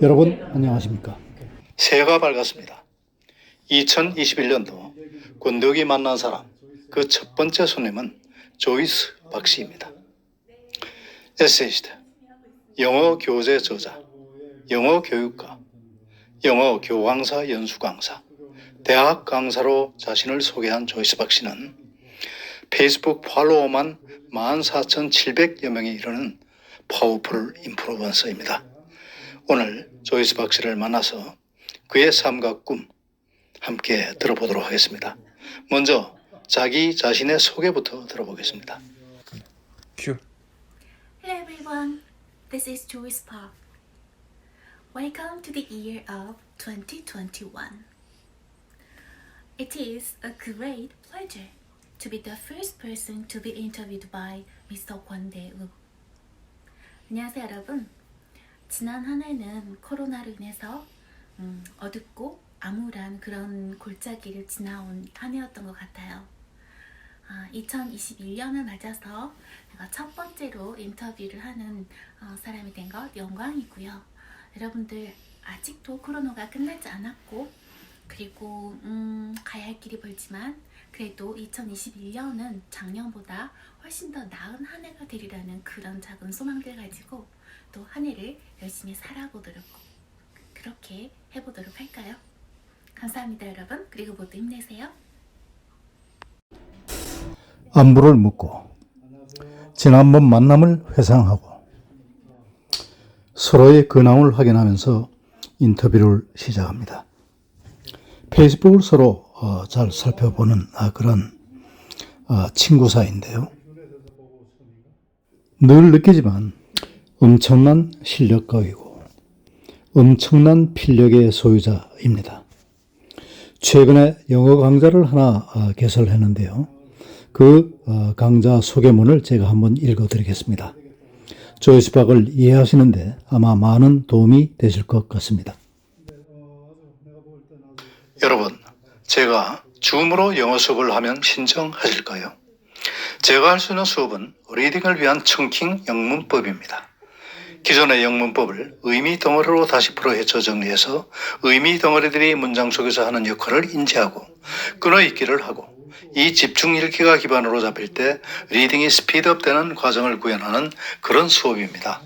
여러분 안녕하십니까? 새해가 밝았습니다. 2021년도 권덕이 만난 사람 그 첫 번째 손님은 조이스 박 씨입니다. 에세이스트, 영어 교재 저자, 영어 교육가, 영어 교황사 연수 강사, 대학 강사로 자신을 소개한 조이스 박 씨는 페이스북 팔로워만 14,700여 명에 이르는 파워풀 인플루언서입니다. 오늘 조이스 박 씨를 만나서 그의 삶과 꿈 함께 들어보도록 하겠습니다. 먼저 자기 자신의 소개부터 들어보겠습니다. 큐. Hello everyone, this is Joyce Park. Welcome to the year of 2021. It is a great pleasure to be the first person to be interviewed by Mr. Kwon Dae-woo. 안녕하세요 여러분. 지난 한 해는 코로나로 인해서 어둡고 암울한 그런 골짜기를 지나온 한 해였던 것 같아요. 2021년을 맞아서 제가 첫 번째로 인터뷰를 하는 사람이 된 것 영광이고요. 여러분들 아직도 코로나가 끝나지 않았고 그리고 가야 할 길이 멀지만 그래도 2021년은 작년보다 훨씬 더 나은 한 해가 되리라는 그런 작은 소망들 가지고 또 한 해를 열심히 살아보도록 그렇게 해보도록 할까요? 감사합니다 여러분. 그리고 모두 힘내세요. 안부를 묻고 지난번 만남을 회상하고 서로의 근황을 확인하면서 인터뷰를 시작합니다. 페이스북을 서로 잘 살펴보는 그런 친구 사이인데요. 늘 느끼지만 엄청난 실력가이고 엄청난 필력의 소유자입니다. 최근에 영어 강좌를 하나 개설했는데요. 그 강좌 소개문을 제가 한번 읽어드리겠습니다. 조이스 박을 이해하시는데 아마 많은 도움이 되실 것 같습니다. 여러분, 제가 줌으로 영어 수업을 하면 신청하실까요? 제가 할 수 있는 수업은 리딩을 위한 청킹 영문법입니다. 기존의 영문법을 의미 덩어리로 다시 풀어 헤쳐 정리해서 의미 덩어리들이 문장 속에서 하는 역할을 인지하고 끊어 읽기를 하고 이 집중 읽기가 기반으로 잡힐 때 리딩이 스피드업 되는 과정을 구현하는 그런 수업입니다.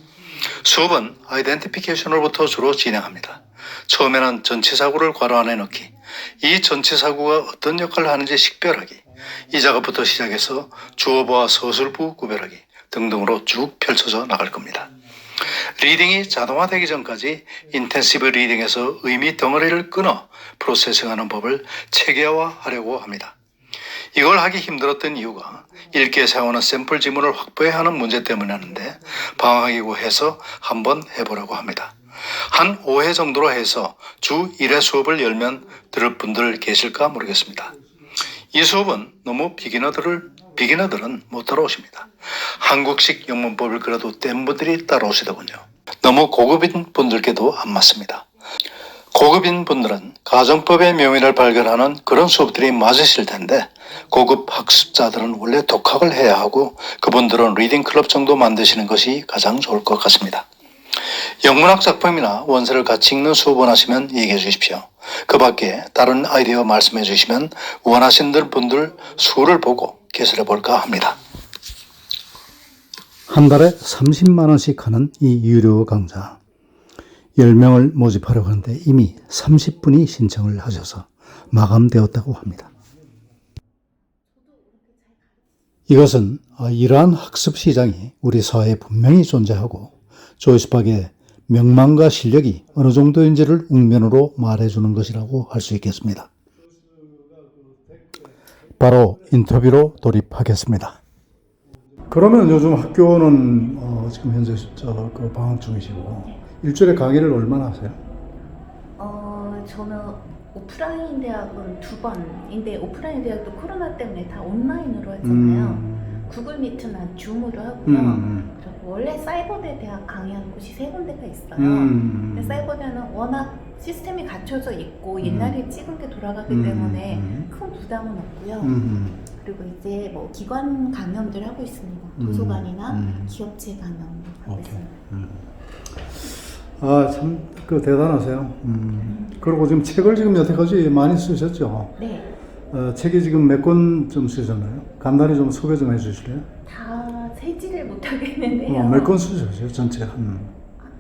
수업은 아이덴티피케이션으로부터 주로 진행합니다. 처음에는 전치사구를 괄호 안에 넣기, 이 전치사구가 어떤 역할을 하는지 식별하기, 이 작업부터 시작해서 주어보와 서술부 구별하기 등등으로 쭉 펼쳐져 나갈 겁니다. 리딩이 자동화되기 전까지 인텐시브 리딩에서 의미 덩어리를 끊어 프로세싱하는 법을 체계화하려고 합니다. 이걸 하기 힘들었던 이유가 읽기에 사용하는 샘플 지문을 확보해야 하는 문제 때문이었는데 방학이고 해서 한번 해보려고 합니다. 한 5회 정도로 해서 주 1회 수업을 열면 들을 분들 계실까 모르겠습니다. 이 수업은 너무 비기너들은 못 따라오십니다. 한국식 영문법을 그래도 뗀 분들이 따라오시더군요. 너무 고급인 분들께도 안 맞습니다. 고급인 분들은 가정법의 묘미를 발견하는 그런 수업들이 맞으실 텐데 고급 학습자들은 원래 독학을 해야 하고 그분들은 리딩 클럽 정도 만드시는 것이 가장 좋을 것 같습니다. 영문학 작품이나 원서를 같이 읽는 수업 원하시면 얘기해 주십시오. 그 밖에 다른 아이디어 말씀해 주시면 원하시는 분들 수를 보고 개설해 볼까 합니다. 한 달에 30만 원씩 하는 이 유료 강좌 10명을 모집하려고 하는데 이미 30분이 신청을 하셔서 마감되었다고 합니다. 이것은 이러한 학습 시장이 우리 사회에 분명히 존재하고 조이스 박의 명망과 실력이 어느 정도인지를 웅변으로 말해주는 것이라고 할 수 있겠습니다. 바로 인터뷰로 돌입하겠습니다. 그러면 요즘 학교는 지금 현재 방학 중이시고 일주일에 강의를 얼마나 하세요? 저는 오프라인 대학은 2번인데 오프라인 대학도 코로나 때문에 다 온라인으로 했잖아요. 구글 미트나 줌으로 하고요. 그리고 원래 사이버대 대학 강의하는 곳이 3군데가 있어요. 근데 사이버대는 워낙 시스템이 갖춰져 있고 옛날에 찍은 게 돌아가기 때문에 큰 부담은 없고요. 그리고 이제 뭐 기관 강연들 하고 있습니다. 도서관이나 기업체 강연 하고 있습니다. 아, 참, 그 대단하세요. 그리고 지금 책을 지금 여태까지 많이 쓰셨죠? 네, 책이 지금 몇 권 좀 쓰셨나요? 간단히 좀 소개 좀 해주실래요? 다 세지를 못하겠는데요. 몇 권 쓰셨어요? 전체 한.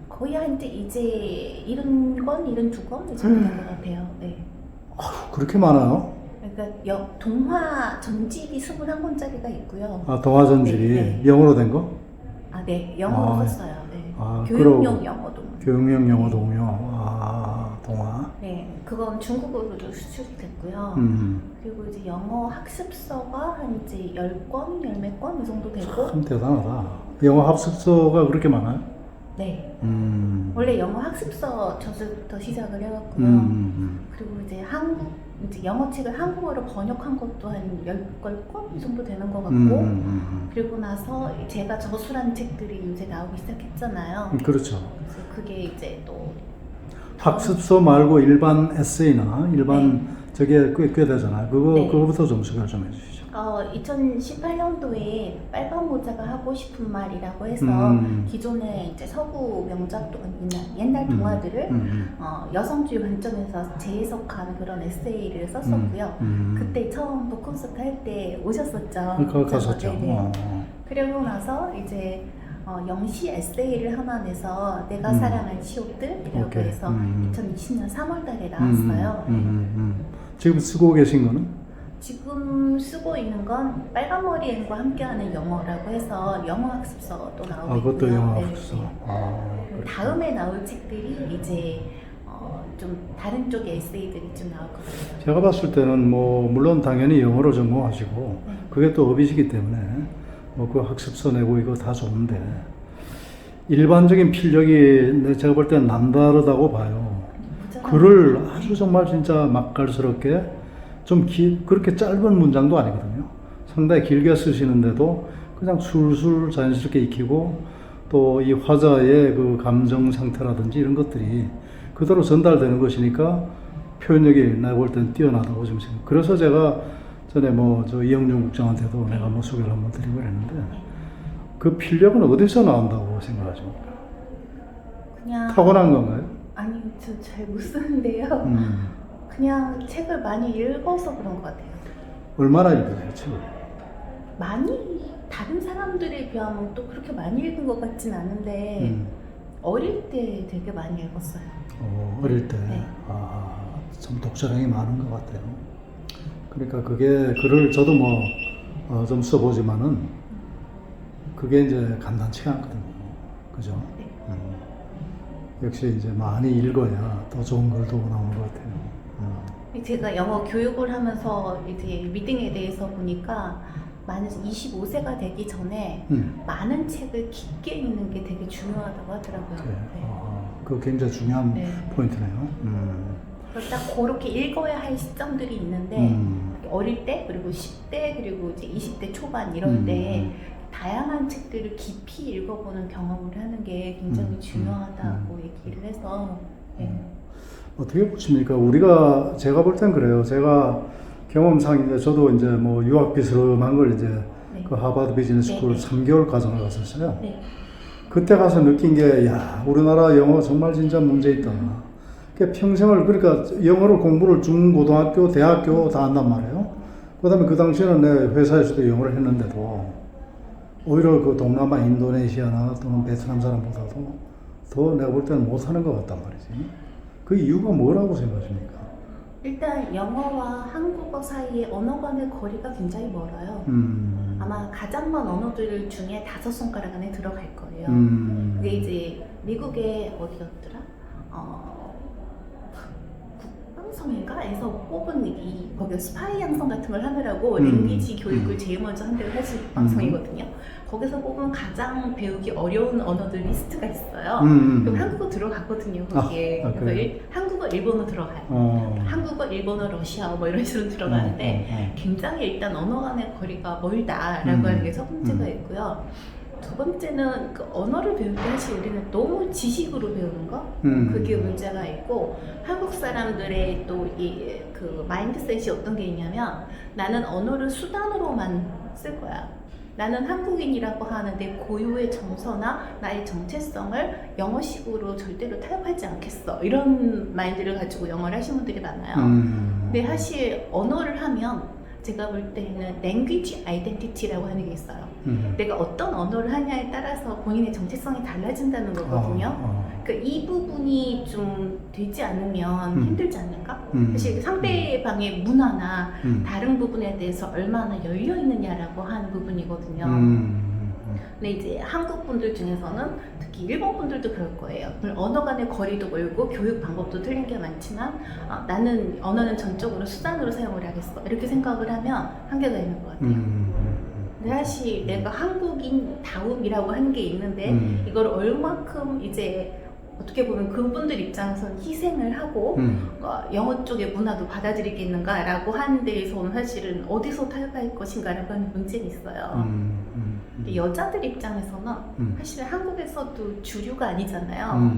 거의 한 이제 70권, 72권 정도 된 것 같아요. 네. 그렇게 많아요? 그러니까 동화 전집이 21권짜리가 있고요. 아, 동화 전집이 네, 네. 영어로 된 거? 아, 네, 영어로 아, 썼어요. 네. 아, 교육용 그러고. 영어도. 교육용 영어 동요. 아, 동화. 네, 그건 중국어로도 수출이 됐고요. 그리고 이제 영어 학습서가 한 이제 10권, 10몇 권 이 정도 되고. 참 대단하다. 영어 합숙서가 그렇게 많아요? 네. 음. 원래 영어 학습서 저서부터 시작을 해왔고요. 그리고 이제 이제 영어 책을 한국어로 번역한 것도 한 10권 이 정도 되는 것 같고. 그리고 나서 제가 저술한 책들이 요새 나오기 시작했잖아요. 그렇죠. 그래서 그게 이제 또 학습서 말고 일반 에세이나 일반 네. 저게 꽤 되잖아요. 네. 그거부터 좀 소개를 좀 해주시죠. 2018년도에 빨간 모자가 하고 싶은 말이라고 해서 기존의 이제 서구 명작 또는 옛날 동화들을 여성주의 관점에서 재해석한 그런 에세이를 썼었고요. 그때 처음 북콘서트 할 때 오셨었죠. 갔었죠. 네네. 그러고 나서 이제 영시 에세이를 하나 내서 내가 사랑한 시옷들이라고 오케이. 해서 2020년 3월 달에 나왔어요. 지금 쓰고 계신 거는? 지금 쓰고 있는 건 빨간머리 앤과 함께하는 영어라고 해서 영어 학습서도 나오고 있고요. 그것도 영어 네, 학습서. 네. 그렇구나. 다음에 나올 책들이 이제 좀 다른 쪽의 에세이들이 좀 나올 것 같아요. 제가 봤을 때는 물론 당연히 영어를 전공하시고 네. 그게 또 업이시기 때문에 그 학습서 내고 이거 다 좋은데 일반적인 필력이 제가 볼 때는 남다르다고 봐요. 글을 아주 정말 진짜 맛깔스럽게 그렇게 짧은 문장도 아니거든요. 상당히 길게 쓰시는데도 그냥 술술 자연스럽게 익히고 또 이 화자의 그 감정 상태라든지 이런 것들이 그대로 전달되는 것이니까 표현력이 내가 볼 땐 뛰어나다고 좀 생각해요. 그래서 제가 전에 저 이영준 국장한테도 내가 소개를 한번 드리고 그랬는데 그 필력은 어디서 나온다고 생각하십니까? 그냥 타고난 건가요? 아니 저 잘 못 쓰는데요. 그냥 책을 많이 읽어서 그런 것 같아요. 얼마나 읽으세요, 책을? 많이 다른 사람들에 비하면 또 그렇게 많이 읽은 것 같진 않은데 어릴 때 되게 많이 읽었어요. 어릴 때. 네. 참 독자량이 많은 것 같아요. 그러니까 글을 저도 좀 써보지만은 그게 이제 간단치가 않거든요. 그죠? 네. 역시 이제 많이 읽어야 더 좋은 글도 나오는 것 같아요. 제가 영어 교육을 하면서 이제 리딩에 대해서 보니까 25세가 되기 전에 많은 책을 깊게 읽는 게 되게 중요하다고 하더라고요. 네. 네. 그거 굉장히 중요한 네. 포인트네요. 그래서 딱 그렇게 읽어야 할 시점들이 있는데 어릴 때 그리고 10대 그리고 이제 20대 초반 이럴 때 다양한 책들을 깊이 읽어보는 경험을 하는 게 굉장히 중요하다고 얘기를 해서 네. 어떻게 보십니까? 제가 볼 땐 그래요. 제가 경험상 이제 저도 이제 유학 비스름한 걸 이제 네. 그 하버드 비즈니스 스쿨 네. 3개월 과정을 갔었어요. 네. 그때 가서 느낀 게, 야, 우리나라 영어 정말 진짜 문제 있다. 평생을, 그러니까 영어를 공부를 중고등학교, 대학교 다 한단 말이에요. 그 다음에 그 당시에는 내 회사에서도 영어를 했는데도 오히려 그 동남아 인도네시아나 또는 베트남 사람보다도 더 내가 볼 때는 못하는 것 같단 말이지. 그 이유가 뭐라고 생각하십니까? 일단 영어와 한국어 사이에 언어 간의 거리가 굉장히 멀어요. 아마 가장 먼 언어들 중에 5손가락 안에 들어갈 거예요. 그게 이제 미국의 어디였더라? 국방성인가에서 뽑은 거기 스파이 양성 같은 걸 하느라고 랭귀지 교육을 제일 먼저 한 데가 사실 국방성이거든요. 거기서 뽑은 가장 배우기 어려운 언어들 리스트가 있어요. 그럼 한국어 들어가거든요, 거기에. 그래서 한국어, 일본어 들어가요. 한국어, 일본어, 러시아어 뭐 이런 식으로 들어가는데 굉장히 일단 언어 간의 거리가 멀다라고 하는 게 첫 번째가 있고요. 두 번째는 그 언어를 배울 때 사실 우리는 너무 지식으로 배우는 거 그게 문제가 있고 한국 사람들의 또 그 마인드셋이 어떤 게 있냐면 나는 언어를 수단으로만 쓸 거야. 나는 한국인이라고 하는 내 고유의 정서나 나의 정체성을 영어식으로 절대로 타협하지 않겠어. 이런 마인드를 가지고 영어를 하시는 분들이 많아요. 근데 사실 언어를 하면 제가 볼 때는 language identity라고 하는 게 있어요. 내가 어떤 언어를 하냐에 따라서 본인의 정체성이 달라진다는 거거든요. 그러니까 이 부분이 좀 되지 않으면 힘들지 않을까? 사실 상대방의 문화나 다른 부분에 대해서 얼마나 열려 있느냐라고 하는 부분이거든요. 근데 이제 한국 분들 중에서는 특히 일본 분들도 그럴 거예요. 물론 언어 간의 거리도 멀고 교육 방법도 틀린 게 많지만 나는 언어는 전적으로 수단으로 사용을 하겠어. 이렇게 생각을 하면 한계가 있는 것 같아요. 근데 사실 내가 한국인다움이라고 하는 게 있는데 이걸 얼마큼 이제 어떻게 보면 그분들 입장에서는 희생을 하고 영어 쪽의 문화도 받아들이겠는가라고 하는 데에서는 사실은 어디서 타협할 것인가라고 하는 문제는 있어요. 근데 여자들 입장에서는 사실 한국에서도 주류가 아니잖아요.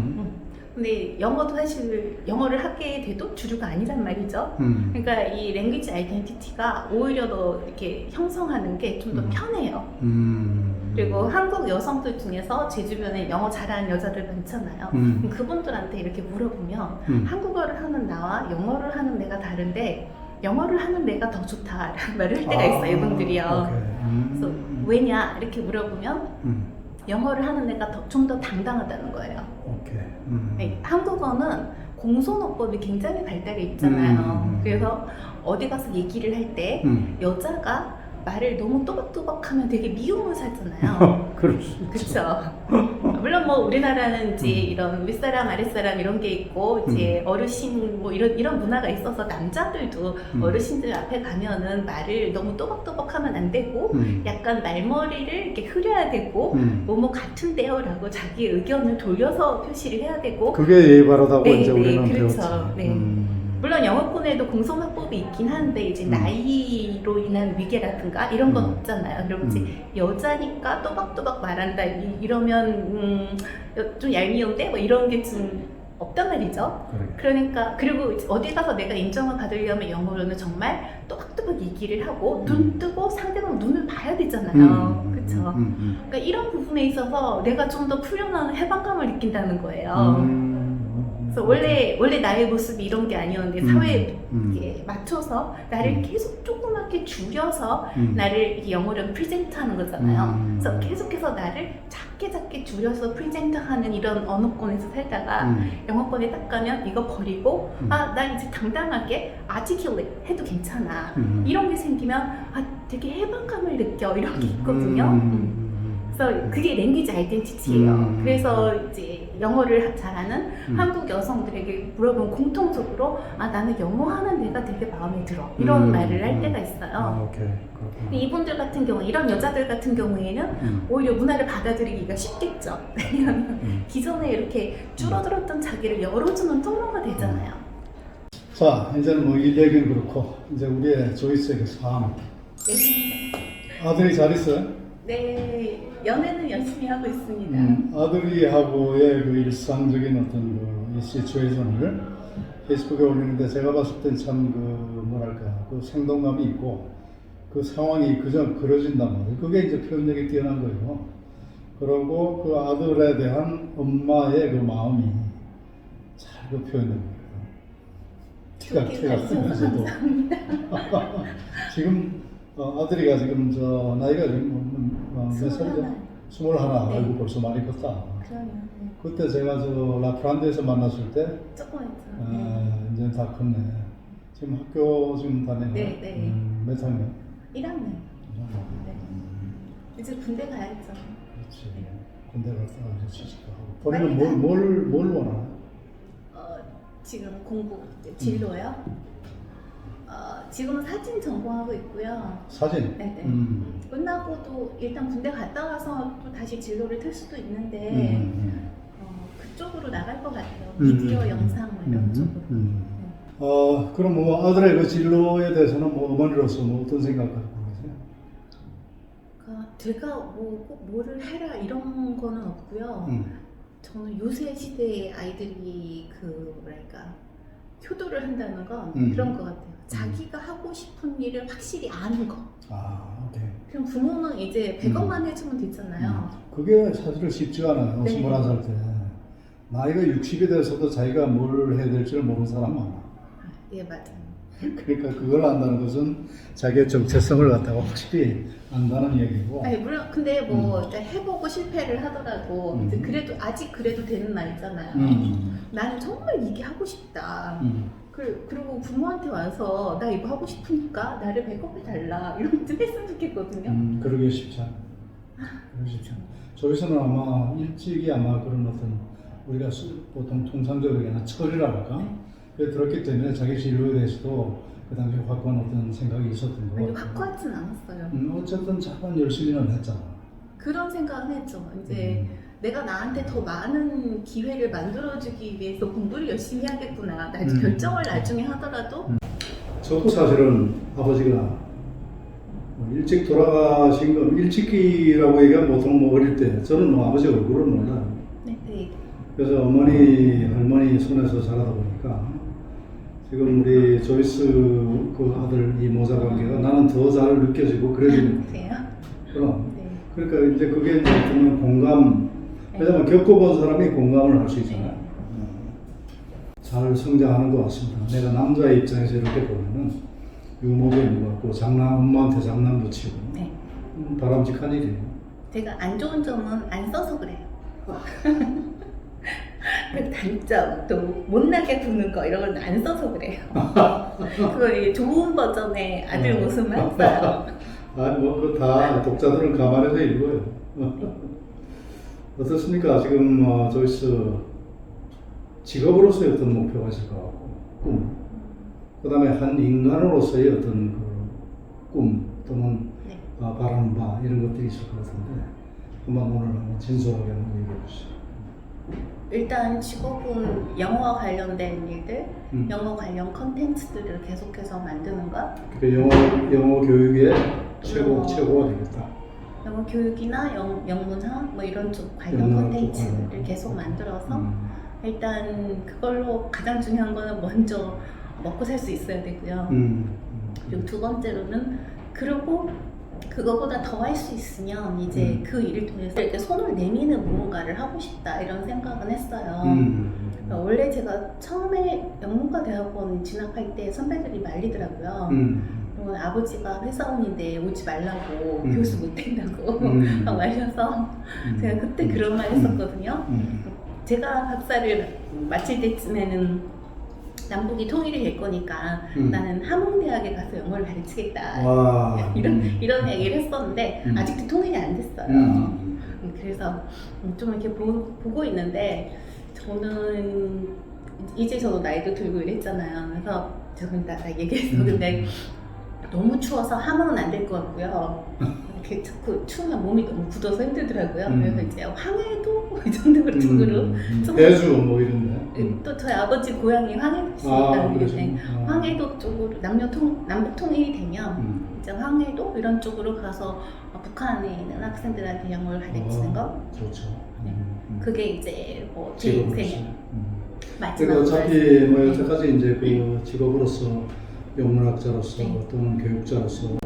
근데 영어도 사실 영어를 하게 돼도 주류가 아니란 말이죠. 그러니까 이 랭귀지 아이덴티티가 오히려 더 이렇게 형성하는 게 좀 더 편해요. 그리고 한국 여성들 중에서 제 주변에 영어 잘하는 여자들 많잖아요. 그럼 그분들한테 이렇게 물어보면 한국어를 하는 나와 영어를 하는 내가 다른데 영어를 하는 내가 더 좋다라는 말을 할 때가 있어요. 이분들이요. 그래서 왜냐 이렇게 물어보면 영어를 하는 애가 좀 더 당당하다는 거예요. 네, 한국어는 공손어법이 굉장히 발달해 있잖아요. 그래서 어디 가서 얘기를 할 때 여자가 말을 너무 또박또박하면 되게 미움을 사잖아요. 그럴 수 있죠. 그렇죠. 물론 뭐 우리나라는 이제 이런 윗사람 아랫사람 이런 게 있고 이제 어르신 뭐 이런 문화가 있어서 남자들도 어르신들 앞에 가면은 말을 너무 또박또박하면 안 되고 약간 말머리를 이렇게 흐려야 되고 뭐뭐 같은데요라고 자기 의견을 돌려서 표시를 해야 되고 그게 예의 바르다고 네, 이제 네, 우리는 그렇죠. 배웠지. 네. 물론 영어권에도 공손화법이 있긴 한데 이제 나이로 인한 위계라든가 이런 건 없잖아요. 그리고 이제 여자니까 또박또박 말한다 이러면 좀 얄미운데 뭐 이런 게 좀 없단 말이죠. 그러니까 그리고 어디 가서 내가 인정을 받으려면 영어로는 정말 또박또박 얘기를 하고 눈 뜨고 상대방 눈을 봐야 되잖아요. 그렇죠. 그러니까 이런 부분에 있어서 내가 좀 더 풀려나는 해방감을 느낀다는 거예요. 그래서 원래 나의 모습이 이런 게 아니었는데 사회에 맞춰서 나를 계속 조그맣게 줄여서 나를 이렇게 영어로 프리젠트하는 거잖아요. 그래서 계속해서 나를 작게 줄여서 프리젠트하는 이런 언어권에서 살다가 영어권에 딱 가면 이거 버리고 나 이제 당당하게 articulate 해도 괜찮아. 이런 게 생기면 되게 해방감을 느껴 이런 게 있거든요. 그래서 그게 랭귀지 아이덴티티예요. 그래서 이제 영어를 잘하는 한국 여성들에게 물어보면 공통적으로 나는 영어 하는 내가 되게 마음에 들어 이런 말을 할 때가 있어요. 근데 이분들 같은 경우 이런 여자들 같은 경우에는 오히려 문화를 받아들이기가 쉽겠죠. 왜냐하면 기존에 이렇게 줄어들었던 자기를 열어주는 통로가 되잖아요. 자, 이제는 뭐 일 얘기는 그렇고 이제 우리의 조이스의 삶. 아들이 잘 있어요? 네, 연애는 열심히 하고 있습니다. 아들이하고의 그 일상적인 어떤 그 시츄에이션을 페이스북에 올리는데 제가 봤을 땐 참 그 뭐랄까 그 생동감이 있고 그 상황이 그저 그려진단 말이에요. 그게 이제 표현력이 뛰어난 거예요. 그리고 그 아들에 대한 엄마의 그 마음이 잘 그 표현된 거예요. 티가 크면서도 지금 아들이가 지금 저 나이가 지금 몇 살이죠? 21. 네. 아이고 벌써 많이 컸다. 그러면 그때 제가 저 라프란드에서 만났을 때 조금 했죠. 이제 다 컸네. 지금 학교 지금 다니네. 네. 몇 학년? 1학년. 네. 이제 군대 가야죠. 그렇지. 군대 갔다 이제 취직도 하고. 본인은 뭘 원하나? 지금 공부 진로요? 지금은 사진 전공하고 있고요. 사진? 네네. 끝나고도 일단 군대 갔다 와서 또 다시 진로를 틀 수도 있는데 그쪽으로 나갈 것 같아요. 미디어 영상 뭐 이런 쪽으로. 그럼 뭐 아들의 그 진로에 대해서는 뭐 어머니로서 뭐 어떤 생각 갖고 계세요? 제가 뭐 꼭 뭐를 해라 이런 거는 없고요. 저는 요새 시대의 아이들이 그 뭐랄까 효도를 한다는 건 음. 그런 것 같아요. 자기가 하고 싶은 일을 확실히 아는 거. 아, 오케이. 그럼 부모는 이제 100억만 해주면 되잖아요. 그게 사실은 쉽지가 않아요. 네. 21살 때. 나이가 60이 돼서도 자기가 뭘 해야 될지를 모르는 사람 많아. 예, 맞아요. 그러니까 그걸 안다는 것은 자기의 정체성을 갖다가 확실히 안다는 얘기고. 아니, 물론 근데 뭐 이제 해보고 실패를 하더라도 이제 그래도 아직 그래도 되는 나이잖아요. 나는 정말 이게 하고 싶다. 그리고 부모한테 와서 나 이거 하고 싶으니까 나를 100억 해달라 이런 좀 했으면 좋겠거든요. 그러기 쉽지 않아. 그러기 쉽지 않아. 저기서는 아마 일찍이 아마 그런 어떤 우리가 보통 통상적으로 얘기하는 철이라 할까? 그게 들었기 때문에 자기 진로에 대해서도 그 당시에 확고한 어떤 생각이 있었던 거 아니, 같아요. 확고하진 않았어요. 어쨌든 자반 열심히는 했잖아. 그런 생각은 했죠. 이제 내가 나한테 더 많은 기회를 만들어주기 위해서 공부를 열심히 하겠구나. 결정을 나중에 하더라도 저도 사실은 아버지가 뭐 일찍 돌아가신 건 일찍이라고 얘기하면 보통 뭐 어릴 때 저는 뭐 아버지 얼굴을 몰라요. 네. 그래서 어머니 할머니 손에서 자라다 보니까 지금 우리 조이스 그 아들 이 모자 관계가 나는 더 잘 느껴지고 그래지는 그래요? 그럼 네. 그러니까 이제 그게 이제 보면 공감 왜냐면 겪어본 사람이 공감을 할 수 있잖아요. 잘 성장하는 것 같습니다. 내가 남자의 입장에서 이렇게 보면은 유목이 있는 것 같고 엄마한테 장난도 치고 네. 바람직한 일이에요. 제가 안 좋은 점은 안 써서 그래요. 그 단점, 또 못나게 구는 거 이런 건 안 써서 그래요. 그걸 좋은 버전의 아들 모습만 써요. 아니 뭐 그 다 독자들은 감안해서 읽어요. 어떻습니까? 지금 조이스 직업으로서의 어떤 목표가 있을 것 같고 꿈, 그 다음에 한 인간으로서의 어떤 그 꿈 또는 네. 바라는 바 이런 것들이 있을 것 같은데 한번 오늘 한번 진솔하게 한번 얘기해 주시죠. 일단 직업은 영어와 관련된 일들, 영어 관련 컨텐츠들을 계속해서 만드는 것. 그 영어 교육의 최고가 되겠다. 영어 교육이나 영문화 뭐 이런 쪽 관련 컨텐츠를 계속 만들어서 일단 그걸로 가장 중요한 거는 먼저 먹고 살 수 있어야 되고요. 그리고 두 번째로는 그리고 그거보다 더 할 수 있으면 이제 그 일을 통해서 이렇게 손을 내미는 무언가를 하고 싶다 이런 생각은 했어요. 그러니까 원래 제가 처음에 영문과 대학원 진학할 때 선배들이 말리더라고요. 아버지가 회사원인데 오지 말라고 교수 못 된다고 막 말려서 제가 그때 그런 말 했었거든요. 제가 박사를 마칠 때쯤에는 남북이 통일이 될 거니까 나는 함흥대학에 가서 영어를 가르치겠다. 와. 이런 얘기를 했었는데 아직도 통일이 안 됐어요. 그래서 좀 이렇게 보고 있는데 저는 이제 저도 나이도 들고 이랬잖아요. 그래서 저는 다 얘기해서 근데 너무 추워서 함흥은 안 될 것 같고요. 이렇게 자꾸 추우면 몸이 너무 굳어서 힘들더라고요. 그래서 이제 황해도 이 정도 쪽으로 대주 뭐 이런데. 또 저희 아버지 고향이 황해도시니까 황해도 쪽으로 남북 통일이 되면 이제 황해도 이런 쪽으로 가서 북한에 있는 학생들한테 영어를 가르치는 거. 좋죠. 네. 그게 이제 뭐 제 인생의 그러니까 마지막. 어차피 뭐 여태까지 이제 그 직업으로서 영문학자로서 네. 또는 교육자로서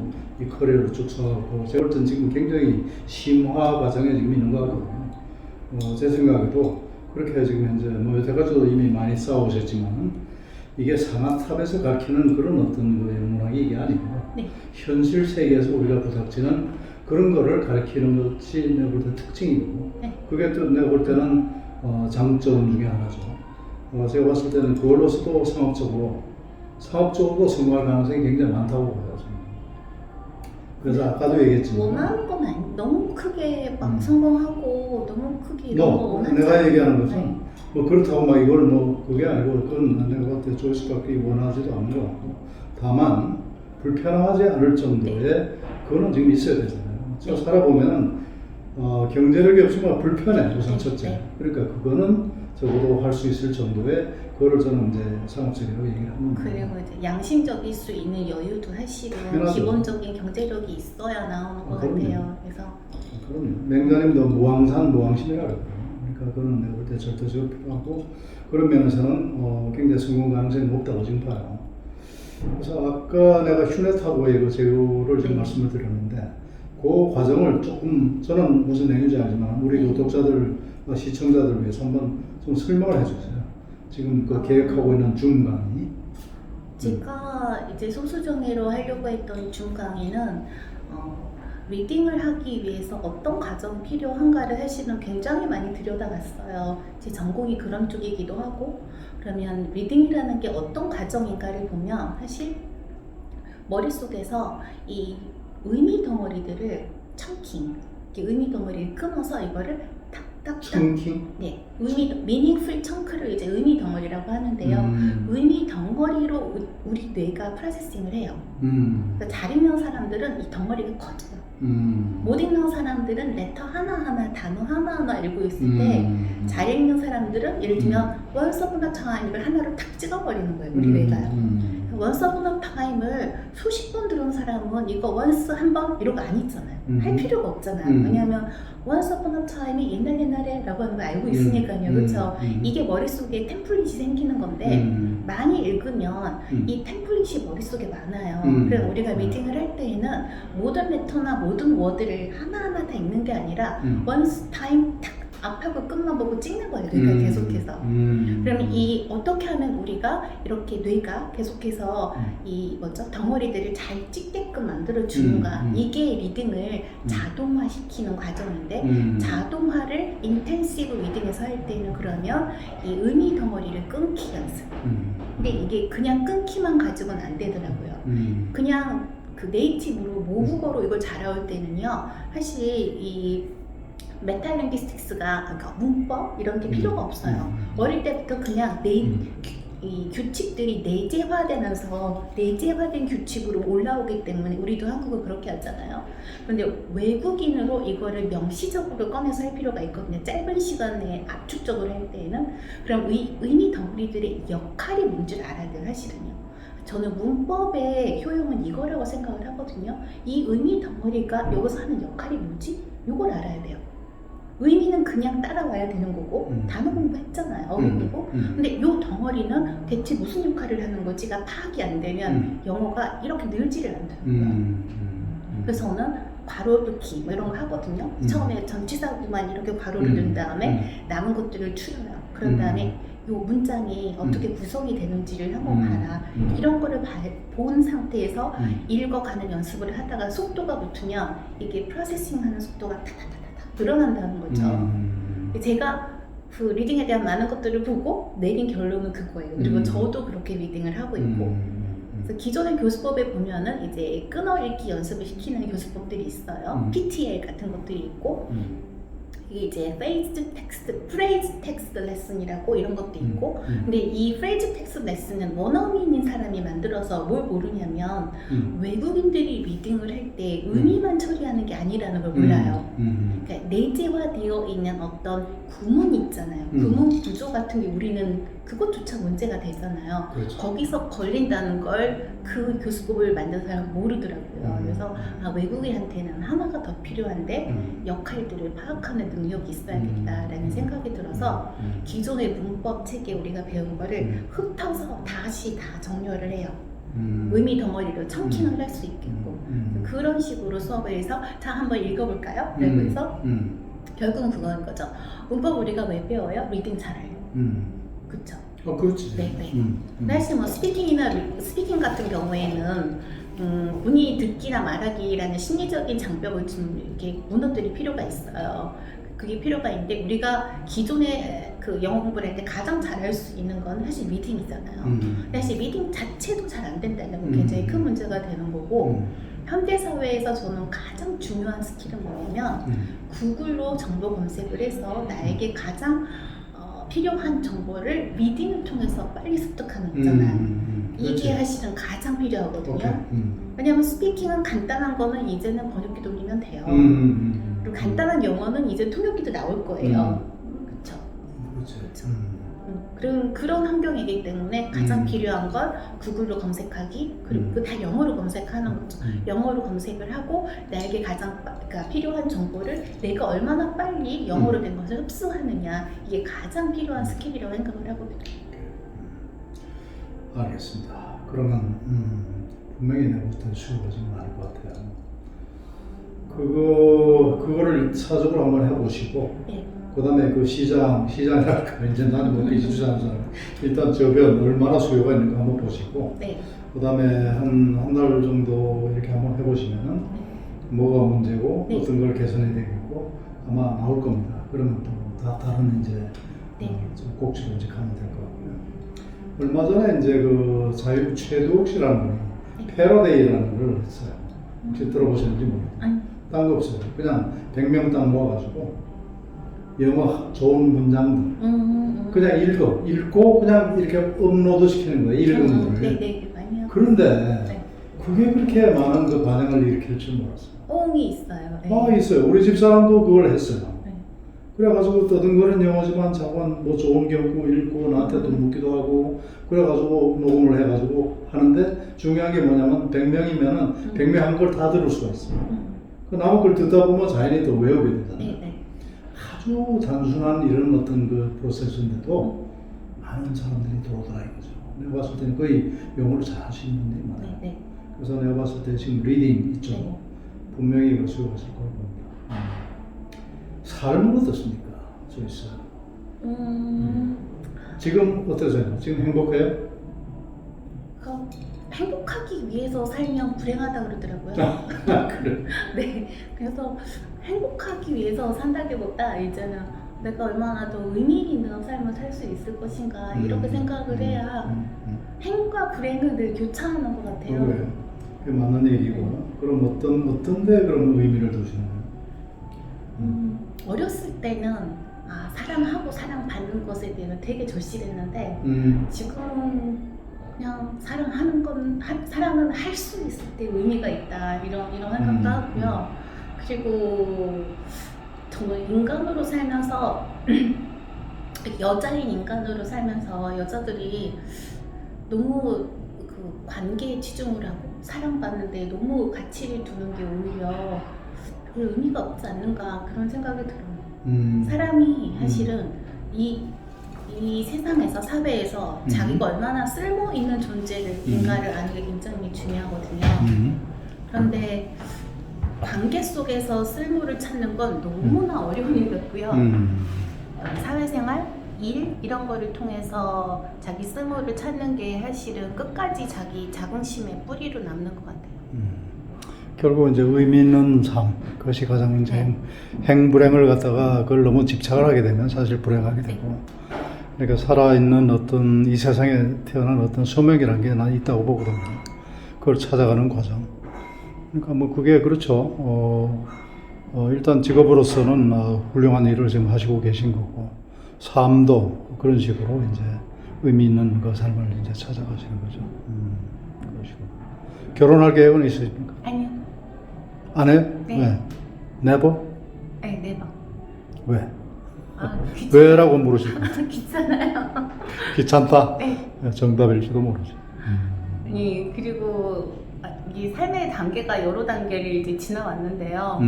이 커리어를 쭉 쌓았고 제가 볼 땐 지금 굉장히 심화 과정에 지금 있는 것 같거든요. 제 생각에도 그렇게 지금 현재 뭐 여태까지도 이미 많이 쌓아오셨지만 이게 상하탑에서 가르치는 그런 어떤 그 영문학이 이게 아니고 네. 현실 세계에서 우리가 부닥치는 그런 거를 가르치는 것이 내가 볼 때 특징이고 네. 그게 또 내가 볼 때는 장점 중에 하나죠. 제가 봤을 때는 그걸로서도 사업적으로도 성공할 가능성이 굉장히 많다고 봐요. 그래서 아까도 얘기했지만 원하는 건 아니, 너무 크게 막 성공하고 너무 크게 이런 거 원하지 내가 않아요. 얘기하는 것은 네. 뭐 그렇다고 막 이걸 뭐 그게 아니고 그건 내가 봤을 때 조이스밖에 원하지도 않는 것 같고 다만 불편하지 않을 정도의 그거는 지금 있어야 되잖아요. 제가 살아보면은 경제력이 없지만 불편해 우선 첫째. 네. 그러니까 그거는 적어도 할 수 있을 정도의 그거를 저는 이제 상업적으로 얘기를 하는 거예요. 그리고 이제 양심적일 수 있는 여유도 사실은 편하죠. 기본적인 경제력이 있어야 나오는 것 그럼요. 같아요. 그래서 그럼 맹자님도 무왕산 무왕심이라고 그래요. 그거는 내가 볼 때 절대적으로 필요하고 그런 면에서는 굉장히 성공 가능성이 높다고 지금 봐요. 그래서 아까 내가 휴넷하고의 그 제휴를 지금 말씀을 드렸는데 그 과정을 조금 저는 무슨 내용인지 알지만 우리 구독자들, 시청자들을 위해서 한번 좀 설명을 해주세요. 지금 그 계획하고 있는 줌 강의. 제가 이제 소수정예로 하려고 했던 줌 강의는 리딩을 하기 위해서 어떤 과정이 필요한가를 사실은 굉장히 많이 들여다봤어요. 제 전공이 그런 쪽이기도 하고 그러면 리딩이라는 게 어떤 과정인가를 보면 사실 머릿속에서 이 의미 덩어리들을 청킹, 의미 덩어리를 끊어서 이거를 탁탁탁 청킹? 네, 미닝풀 청크를 이제 의미 덩어리라고 하는데요. 의미 덩어리로 우리 뇌가 프로세싱을 해요. 그러니까 잘 읽는 사람들은 이 덩어리가 커져요. 못 읽는 사람들은 레터 하나하나, 단어 하나하나 읽고 있을 때 잘 읽는 사람들은 예를 들면 Once upon a time 이걸 하나로 탁 찍어버리는 거예요. 우리 뇌가요. Once upon a time을 수십 번 들은 사람은 이거 once 한 번 이런 거 안 있잖아요. 할 필요가 없잖아요. 왜냐하면 Once upon a time이 옛날에 라고 하는 걸 알고 있으니까요. 그렇죠? 이게 머릿속에 템플릿이 생기는 건데 많이 읽으면 이 템플릿이 머릿속에 많아요. 그래서 우리가 미팅을 할 때에는 모든 레터나 모든 워드를 하나하나 다 읽는 게 아니라 once time 탁 앞하고 끝만 보고 찍는 거예요. 뇌가 계속해서. 그러면 이 어떻게 하면 우리가 이렇게 뇌가 계속해서 이 덩어리들을 잘 찍게끔 만들어 주는가? 이게 리딩을 자동화시키는 과정인데 자동화를 인텐시브 리딩에서 할 때는 그러면 이 의미 덩어리를 끊기 연습. 근데 이게 그냥 끊기만 가지고는 안 되더라고요. 그냥 그 네이티브로 모국어로 이걸 잘할 때는요. 사실 이 메타링귀스틱스가 그러니까 문법 이런 게 필요가 없어요. 어릴 때부터 그냥 이 규칙들이 내재화되면서 내재화된 규칙으로 올라오기 때문에 우리도 한국어 그렇게 하잖아요. 그런데 외국인으로 이거를 명시적으로 꺼내서 할 필요가 있거든요. 짧은 시간에 압축적으로 할 때에는. 그럼 의미 덩어리들의 역할이 뭔지를 알아야 돼요. 사실은요. 저는 문법의 효용은 이거라고 생각을 하거든요. 이 의미 덩어리가 여기서 하는 역할이 뭐지? 이걸 알아야 돼요. 의미는 그냥 따라와야 되는 거고 단어 공부했잖아요. 어휘 공부. 근데 이 덩어리는 대체 무슨 역할을 하는 거지가 파악이 안 되면 영어가 이렇게 늘지를 않더라고요. 그래서 저는 괄호 뚫기 뭐 이런 거 하거든요. 처음에 전치사구만 이렇게 괄호를 넣은 다음에 남은 것들을 추려요. 그런 다음에 이 문장이 어떻게 구성이 되는지를 한번 봐라. 이런 거를 본 상태에서 읽어가는 연습을 하다가 속도가 붙으면 이게 프로세싱하는 속도가 타타타타 늘어난다는 거죠. 제가 그 리딩에 대한 많은 것들을 보고 내린 결론은 그거예요. 그리고 저도 그렇게 리딩을 하고 있고. 그래서 기존의 교수법에 보면은 이제 끊어읽기 연습을 시키는 교수법들이 있어요. PTL 같은 것들이 있고. 이게 이제 프레이즈 텍스트 레슨이라고 이런 것도 있고 근데 이 프레이즈 텍스트 레슨은 원어민인 사람이 만들어서 뭘 모르냐면 외국인들이 리딩을 할 때 의미만 처리하는 게 아니라는 걸 몰라요. 그러니까 내재화되어 있는 어떤 구문 있잖아요. 구문 구조 같은 게 우리는 그것조차 문제가 되잖아요. 그렇죠. 거기서 걸린다는 걸 그 교수법을 만든 사람 모르더라고요. 그래서 외국인한테는 하나가 더 필요한데 역할들을 파악하는 능력이 있어야겠다라는 생각이 들어서 기존의 문법 책에 우리가 배운 거를 흩어서 다시 다 정렬을 해요. 의미 덩어리로 청킹을 할 수 있겠고 그런 식으로 수업을 해서 자 한번 읽어볼까요? 그래서 결국은 그거인 거죠. 문법 우리가 왜 배워요? 리딩 잘해요. 그쵸? 그렇지. 네. 사실 뭐 스피킹 같은 경우에는 본인이 듣기나 말하기라는 심리적인 장벽을 좀 이렇게 무너뜨릴 필요가 있어요. 그게 필요가 있는데 우리가 기존에 그 영어 공부를 할 때 가장 잘할 수 있는 건 사실 리딩이잖아요. 사실 리딩 자체도 잘 안 된다는 건 굉장히 큰 문제가 되는 거고 현대 사회에서 저는 가장 중요한 스킬은 뭐냐면 구글로 정보 검색을 해서 나에게 가장 필요한 정보를 리딩을 통해서 빨리 습득하는 거잖아요. 이게 사실은 가장 필요하거든요. 왜냐하면 스피킹은 간단한 거는 이제는 번역기 돌리면 돼요. 그리고 간단한 영어는 이제 통역기도 나올 거예요. 그렇죠. 그렇지. 그런 환경이기 때문에 가장 음. 필요한 건 구글로 검색하기, 그리고 그 다 영어로 검색하는 거죠. 영어로 검색을 하고 나에게 그러니까 필요한 정보를 내가 얼마나 빨리 영어로 된 것을 흡수하느냐, 이게 가장 필요한 스킬이라고 생각을 하거든요. 알겠습니다. 그러면 분명히 내부터 수요가 좀 많을 것 같아요. 그거를 사적으로 한번 해보시고, 네. 그 다음에 그 시장이랄까, 이제 나는 뭐 비즈니스하는 사람, 일단 저변 얼마나 수요가 있는가 한번 보시고, 네. 그 다음에 한 달 정도 이렇게 한번 해보시면은 뭐가 문제고 네. 어떤 걸 개선해야 되겠고 아마 나올 겁니다. 그러면 또 다 다른 이제 네. 좀 꼭지로 이제 가면 될 것 같고요. 얼마 전에 이제 그 자유 최두옥 씨라는 분이 네. 패러데이라는 걸 했어요. 혹시 들어보셨는지 모르겠어요. 아니. 딴 거 없어요. 그냥 100명 딱 모아가지고 영어 좋은 문장들 그냥 읽고 그냥 이렇게 업로드 시키는 거예요. 읽은 거를. 네, 많이 하고. 그런데 네. 그게 그렇게 많은 그 반응을 일으킬 줄 몰랐어요. 호응이 있어요. 네. 아, 있어요. 우리 집사람도 그걸 했어요. 네. 그래가지고 떠든거리는 영어지만 자꾸 뭐 좋은 경우 읽고 나한테도 묻기도 하고 그래가지고 녹음을 해가지고 하는데 중요한 게 뭐냐면 100명이면은 100명 한 걸 다 들을 수가 있어요. 그 남은 걸 듣다 보면 자연히 또 외우게 되잖아요. 네. 아주 단순한 이런 어떤 그 프로세스인데도 많은 사람들이 들어오더라 이거죠. 내가 봤을 때는 거의 영어를 잘 하시는 분들이 많아요. 네. 그래서 내가 봤을 때 지금 리딩 있죠. 네. 분명히 이거 수요하실 거라고 봅니다. 삶은 어떻습니까? 조이스. 지금 어떠세요? 지금 행복해요? 행복하기 위해서 살면 불행하다 그러더라고요. 그래. 네, 그래서 행복하기 위해서 산다기보다 이제는 내가 얼마나 더 의미 있는 삶을 살 수 있을 것인가 이렇게 생각을 해야 행복과 불행은 늘 교차하는 것 같아요. 그래요. 그게 맞는 얘기고. 그럼 어떤데 그런 의미를 두시는 거예요? 어렸을 때는 사랑하고 사랑받는 것에 대해서 되게 절실했는데 지금은 그냥 사랑은 할 수 있을 때 의미가 있다 이런 생각도 하고요. 그리고 정말 인간으로 살면서 여자인 인간으로 살면서 여자들이 너무 그 관계에 치중을 하고 사랑받는데 너무 가치를 두는 게 오히려 별 의미가 없지 않는가 그런 생각이 들어요. 사람이 사실은 이 세상에서 사회에서 자기가 얼마나 쓸모 있는 존재인가를 아는 게 굉장히 중요하거든요. 그런데 관계 속에서 쓸모를 찾는 건 너무나 어려운 일이었고요. 사회생활, 일 이런 거를 통해서 자기 쓸모를 찾는 게 사실은 끝까지 자기 자긍심의 뿌리로 남는 것 같아요. 결국 이제 의미 있는 삶, 그것이 가장 이제 행불행을 갖다가 그걸 너무 집착을 하게 되면 사실 불행하게 되고, 그러니까 살아있는 어떤 이 세상에 태어난 어떤 소명이라는 게 난 있다고 보거든요. 그걸 찾아가는 과정. 그러니까 뭐 그게 그렇죠. 일단 직업으로서는 훌륭한 일을 지금 하시고 계신 거고, 삶도 그런 식으로 이제 의미 있는 그 삶을 이제 찾아가시는 거죠. 그러시고. 결혼할 계획은 있으십니까? 아니요. 안 해요? 네. 왜? never? 네, 네번. 왜? 귀찮아요. 왜라고 물으실까요? 귀찮아요. 귀찮다? 네. 정답일지도 모르지. 아니, 그리고 이 삶의 단계가 여러 단계를 이제 지나왔는데요.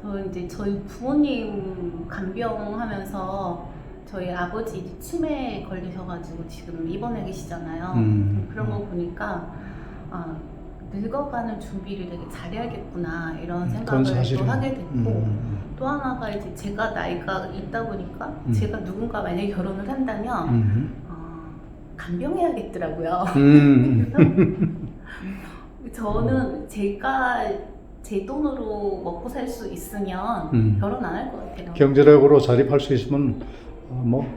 저 이제 저희 부모님 간병하면서 저희 아버지 이제 치매에 걸리셔가지고 지금 입원해 계시잖아요. 그런 거 보니까 늙어가는 준비를 되게 잘해야겠구나 이런 생각을 또 하게 됐고 또 하나가 이제 제가 나이가 있다 보니까 제가 누군가 만약에 결혼을 한다면 간병해야겠더라고요. 저는 제가 제 돈으로 먹고 살 수 있으면 결혼 안 할 것 같아요. 경제력으로 자립할 수 있으면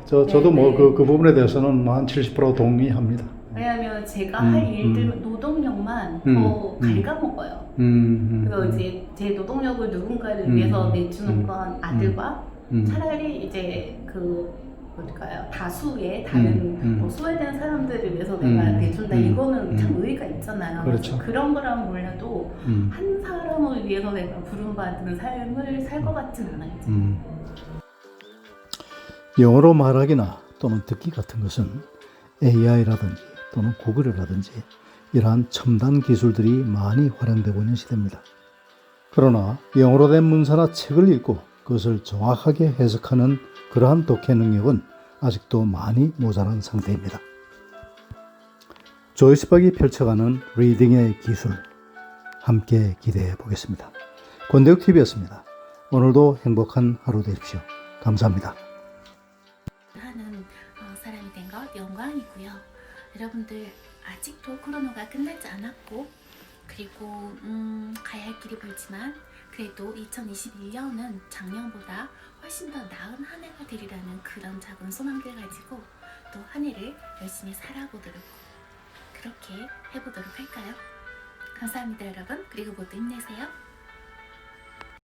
저도 뭐 그 부분에 대해서는 한 70% 동의합니다. 왜냐하면 제가 할 일들 노동력만 더 갉아먹어요. 그래서 이제 제 노동력을 누군가를 위해서 내주는 건 아들과 차라리 이제 뭘까요? 다수의 다른 소외된 사람들을 위해서 내가 내준다. 이거는 참 의의가 있잖아요. 그렇죠. 그런 거라면 몰라도 한 사람을 위해서 내가 부름받는 삶을 살 것 같진 않아요. 영어로 말하기나 또는 듣기 같은 것은 AI라든지 또는 구글이라든지 이러한 첨단 기술들이 많이 활용되고 있는 시대입니다. 그러나 영어로 된 문서나 책을 읽고 그것을 정확하게 해석하는 그러한 독해 능력은 아직도 많이 모자란 상태입니다. 조이스 박이 펼쳐가는 리딩의 기술 함께 기대해 보겠습니다. 권대욱TV였습니다. 오늘도 행복한 하루 되십시오. 감사합니다. 하는 사람이 된 것 영광이고요. 여러분들 아직도 코로나가 끝나지 않았고 그리고 가야 할 길이 멀지만 그래도 2021년은 작년보다 훨씬 더 나은 한 해가 되리라는 그런 작은 소망들 가지고 또 한 해를 열심히 살아보도록 그렇게 해보도록 할까요? 감사합니다 여러분. 그리고 모두 힘내세요.